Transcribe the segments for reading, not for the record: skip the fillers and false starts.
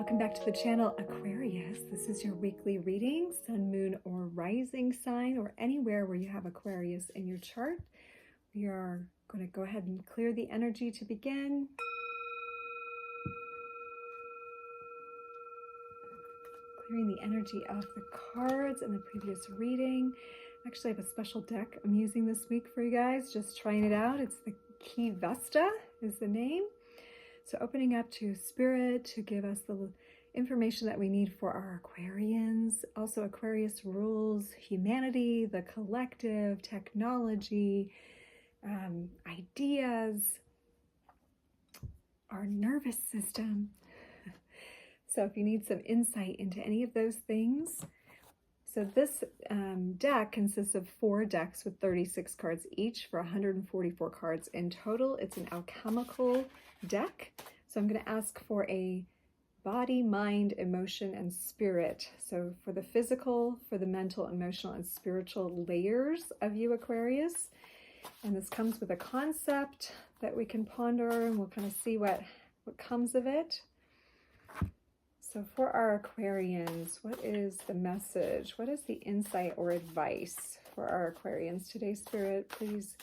welcome back to the channel, Aquarius. This is your weekly reading, sun, moon, or rising sign, or anywhere where you have Aquarius in your chart. We are going to go ahead and clear the energy to begin. Clearing the energy of the cards in the previous reading. Actually, I have a special deck I'm using this week for you guys, just trying it out. It's the Qi Vesta is the name. So opening up to Spirit to give us the information that we need for our Aquarians. Also, Aquarius rules humanity, the collective, technology, ideas, our nervous system. So if you need some insight into any of those things. So this deck consists of 4 decks with 36 cards each for 144 cards in total. It's an alchemical deck. So I'm going to ask for a body, mind, emotion, and spirit. So for the physical, for the mental, emotional, and spiritual layers of you, Aquarius. And this comes with a concept that we can ponder, and we'll kind of see what comes of it. So for our Aquarians, what is the message? What is the insight or advice for our Aquarians today, Spirit? Please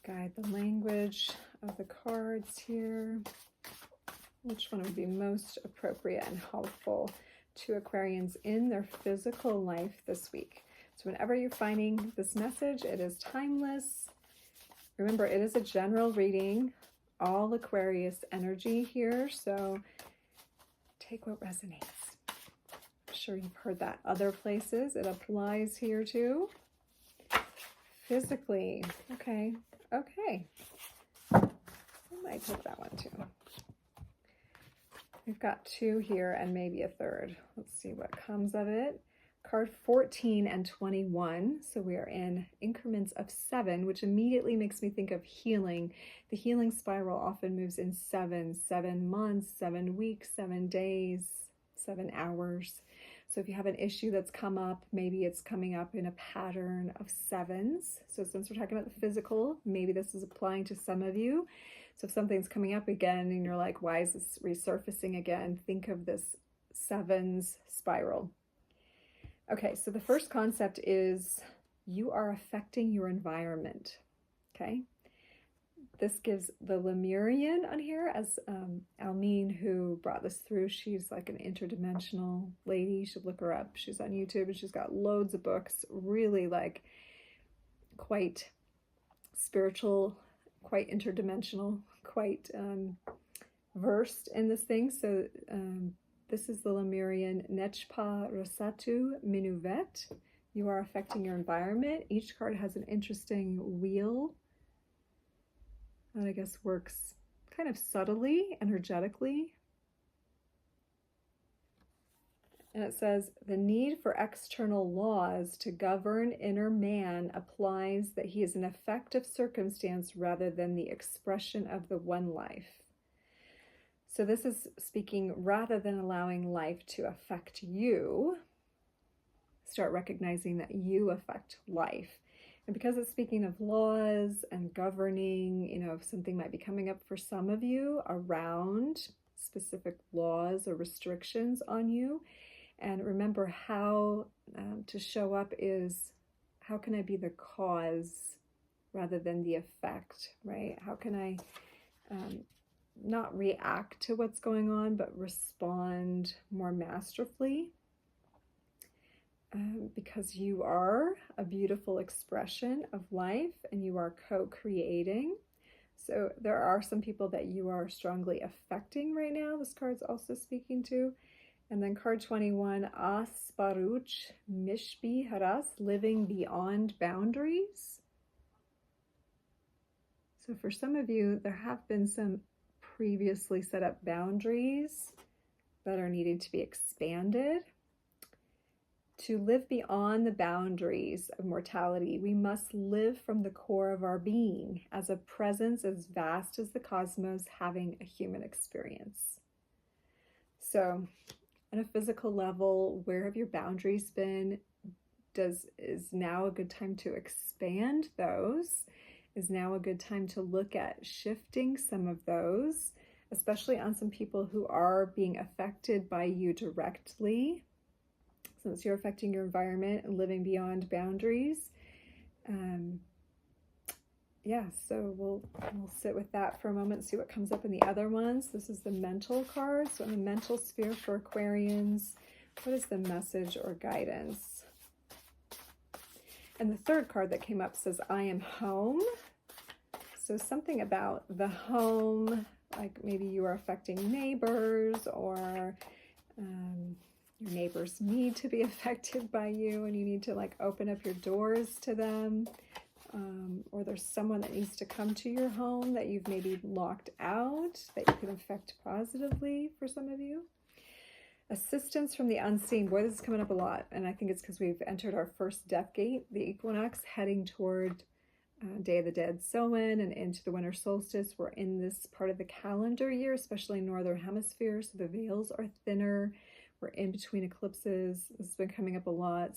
guide the language of the cards here. Which one would be most appropriate and helpful to Aquarians in their physical life this week? So whenever you're finding this message, it is timeless. Remember, it is a general reading, all Aquarius energy here. So take what resonates. I'm sure you've heard that other places. It applies here too. Physically, okay. I might take that one too. We've got 2 here and maybe a third. Let's see what comes of it. Card 14 and 21. So we are in increments of 7, which immediately makes me think of healing. The healing spiral often moves in 7 months, 7 weeks, 7 days, 7 hours. So if you have an issue that's come up, maybe it's coming up in a pattern of 7s. So since we're talking about the physical, maybe this is applying to some of you. So if something's coming up again and you're like, why is this resurfacing again? Think of this 7s spiral. Okay, so the first concept is you are affecting your environment, okay? This gives the Lemurian on here as Almine, who brought this through. She's like an interdimensional lady. You should look her up. She's on YouTube and she's got loads of books, really like quite spiritual, quite interdimensional, quite versed in this thing. So this is the Lemurian Nechpa Rosatu Minuvet. You are affecting your environment. Each card has an interesting wheel that I guess works kind of subtly, energetically. And it says, the need for external laws to govern inner man applies that he is an effect of circumstance rather than the expression of the one life. So this is speaking rather than allowing life to affect you, start recognizing that you affect life. And because it's speaking of laws and governing, you know, if something might be coming up for some of you around specific laws or restrictions on you. And remember how to show up is, how can I be the cause rather than the effect, right? How can I not react to what's going on, but respond more masterfully? Because you are a beautiful expression of life and you are co-creating. So there are some people that you are strongly affecting right now. This card's also speaking to. And then card 21, Asparuch Mishbi Haras, living beyond boundaries. So for some of you, there have been some previously set up boundaries that are needing to be expanded. To live beyond the boundaries of mortality, we must live from the core of our being as a presence as vast as the cosmos, having a human experience. So on a physical level, where have your boundaries been? Is now a good time to expand those? Is now a good time to look at shifting some of those? especially on some people who are being affected by you directly, since you're affecting your environment and living beyond boundaries. Yeah, so we'll sit with that for a moment, see what comes up in the other ones. This is the mental card. So in the mental sphere for Aquarians, what is the message or guidance? And the third card that came up says, I am home. So something about the home, like maybe you are affecting neighbors, or your neighbors need to be affected by you and you need to like open up your doors to them. Or there's someone that needs to come to your home that you've maybe locked out that you can affect positively for some of you. Assistance from the unseen. Boy, this is coming up a lot. And I think it's because we've entered our first death gate, the equinox, heading toward Day of the Dead Samhain and into the winter solstice. We're in this part of the calendar year, especially northern hemisphere, so the veils are thinner. We're in between eclipses. This has been coming up a lot.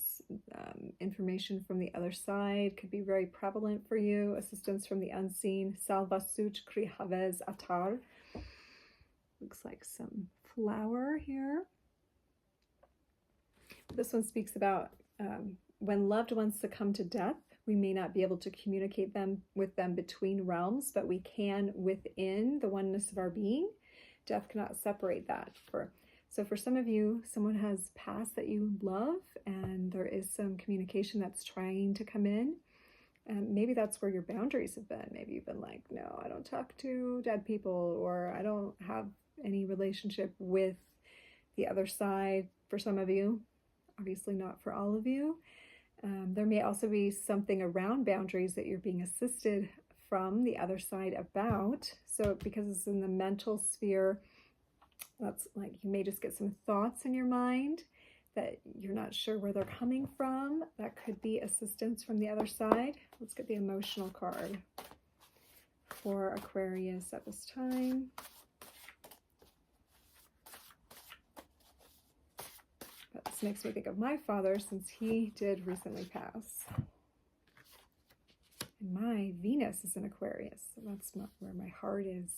Information from the other side could be very prevalent for you. Assistance from the unseen. Salvasut krihavez atar. Looks like some flower here. This one speaks about when loved ones succumb to death, we may not be able to communicate with them between realms, but we can within the oneness of our being. Death cannot separate that. So for some of you, someone has passed that you love, and there is some communication that's trying to come in. And maybe that's where your boundaries have been. Maybe you've been like, no, I don't talk to dead people, or I don't have any relationship with the other side for some of you. Obviously not for all of you. There may also be something around boundaries that you're being assisted from the other side about. So because it's in the mental sphere, that's like you may just get some thoughts in your mind that you're not sure where they're coming from. That could be assistance from the other side. Let's get the emotional card for Aquarius at this time. This makes me think of my father, since he did recently pass. And my Venus is in Aquarius, so that's where my heart is.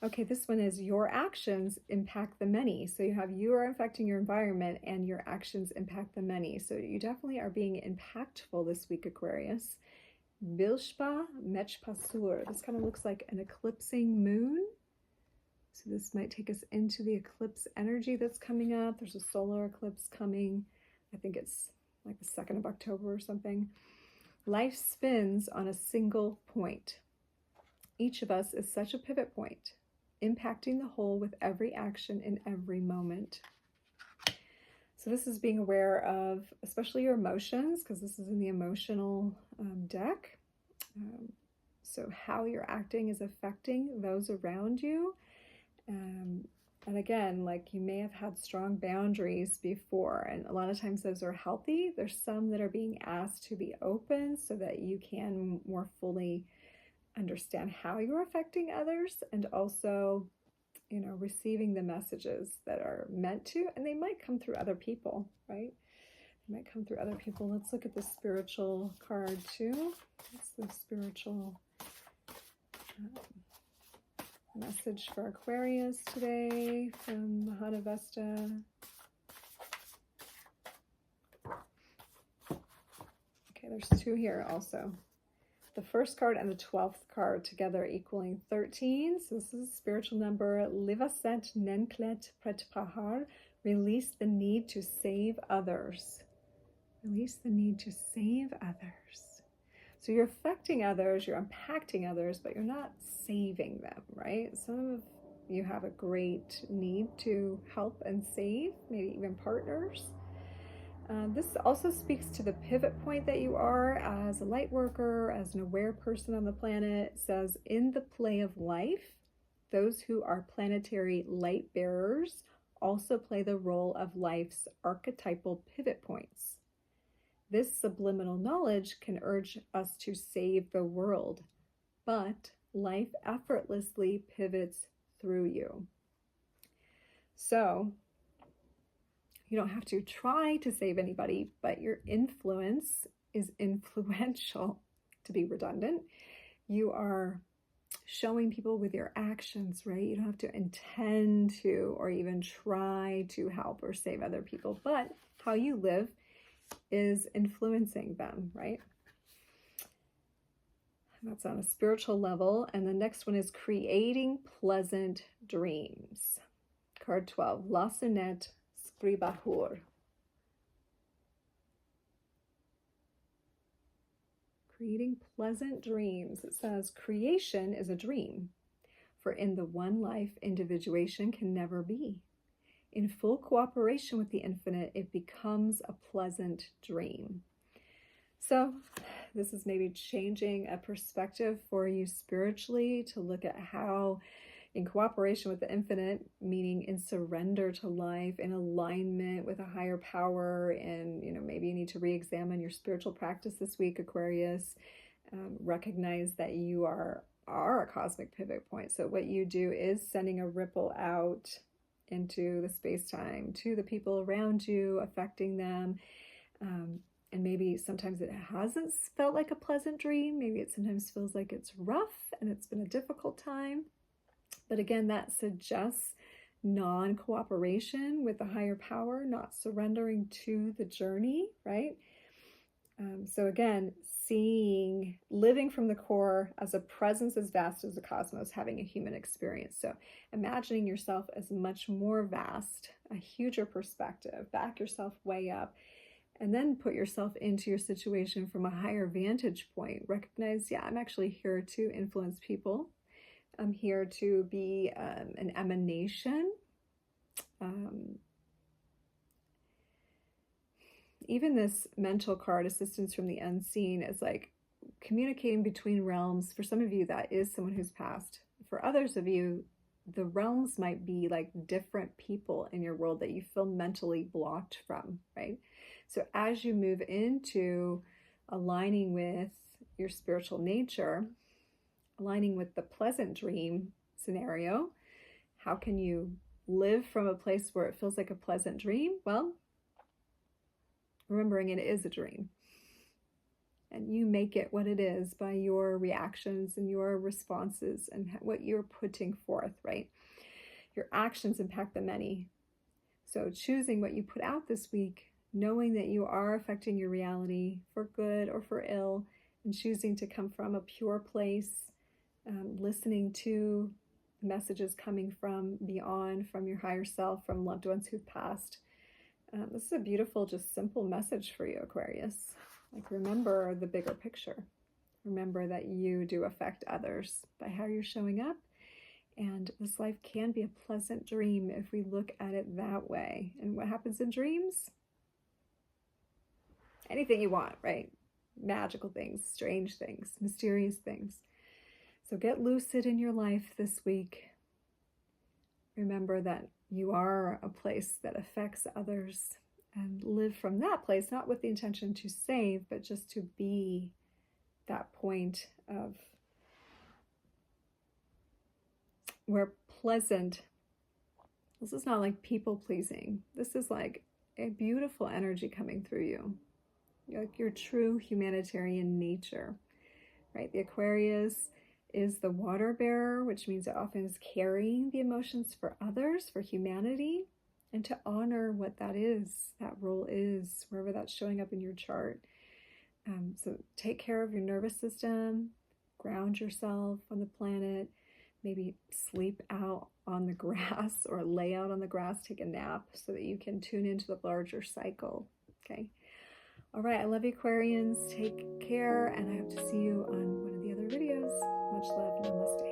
Okay, this one is your actions impact the many. So you are affecting your environment and your actions impact the many. So you definitely are being impactful this week, Aquarius. Vilshpa Mechpasur. This kind of looks like an eclipsing moon. So this might take us into the eclipse energy that's coming up. There's a solar eclipse coming. I think it's like the 2nd of October or something. Life spins on a single point. Each of us is such a pivot point, impacting the whole with every action in every moment. So this is being aware of especially your emotions, because this is in the emotional deck. So how you're acting is affecting those around you. And again, like you may have had strong boundaries before, and a lot of times those are healthy. There's some that are being asked to be open so that you can more fully understand how you're affecting others, and also, receiving the messages that are meant to, and they might come through other people, right? They might come through other people. Let's look at the spiritual card too. What's the spiritual message for Aquarius today from Mahana Vesta? Okay, there's 2 here also. The first card and the 12th card together equaling 13. So this is a spiritual number. Livaset Nenklet Pretpahar. Release the need to save others. Release the need to save others. So you're affecting others, you're impacting others, but you're not saving them, right? Some of you have a great need to help and save, maybe even partners. This also speaks to the pivot point that you are as a light worker, as an aware person on the planet. It says, in the play of life, those who are planetary light bearers also play the role of life's archetypal pivot points. This subliminal knowledge can urge us to save the world, but life effortlessly pivots through you. So you don't have to try to save anybody, but your influence is influential, to be redundant. You are showing people with your actions, right? You don't have to intend to or even try to help or save other people, but how you live is influencing them, right? That's on a spiritual level. And the next one is creating pleasant dreams. Card 12, La Sonnet Scribahur. Creating pleasant dreams. It says, creation is a dream, for in the one life, individuation can never be. In full cooperation with the infinite, it becomes a pleasant dream. So this is maybe changing a perspective for you spiritually to look at how in cooperation with the infinite, meaning in surrender to life, in alignment with a higher power, and maybe you need to re-examine your spiritual practice this week, Aquarius. Recognize that you are a cosmic pivot point. So what you do is sending a ripple out into the space-time to the people around you, affecting them. And maybe sometimes it hasn't felt like a pleasant dream. Maybe it sometimes feels like it's rough and it's been a difficult time. But again, that suggests non-cooperation with the higher power, not surrendering to the journey, right? So again, living from the core as a presence as vast as the cosmos, having a human experience. So imagining yourself as much more vast, a huger perspective, back yourself way up, and then put yourself into your situation from a higher vantage point. Recognize, yeah, I'm actually here to influence people. I'm here to be an emanation. Even this mental card, assistance from the unseen, is like communicating between realms. For some of you, that is someone who's passed. For others of you, the realms might be like different people in your world that you feel mentally blocked from, right? So as you move into aligning with your spiritual nature, aligning with the pleasant dream scenario, how can you live from a place where it feels like a pleasant dream? Well, remembering it is a dream. And you make it what it is by your reactions and your responses and what you're putting forth, right? Your actions impact the many. So choosing what you put out this week, knowing that you are affecting your reality for good or for ill, and choosing to come from a pure place, listening to messages coming from beyond, from your higher self, from loved ones who've passed. This is a beautiful, just simple message for you, Aquarius. Like, remember the bigger picture. Remember that you do affect others by how you're showing up. And this life can be a pleasant dream if we look at it that way. And what happens in dreams? Anything you want, right? Magical things, strange things, mysterious things. So get lucid in your life this week. Remember that you are a place that affects others, and live from that place, not with the intention to save, but just to be that point of where pleasant, this is not like people pleasing. This is like a beautiful energy coming through you. Like your true humanitarian nature, right? The Aquarius is the water bearer, which means it often is carrying the emotions for others, for humanity, and to honor what that is, that role is, wherever that's showing up in your chart. So take care of your nervous system, ground yourself on the planet, maybe sleep out on the grass or lay out on the grass, take a nap so that you can tune into the larger cycle, okay? All right, I love you, Aquarians. Take care, and I hope to see you on one of the other videos. Much love. Namaste.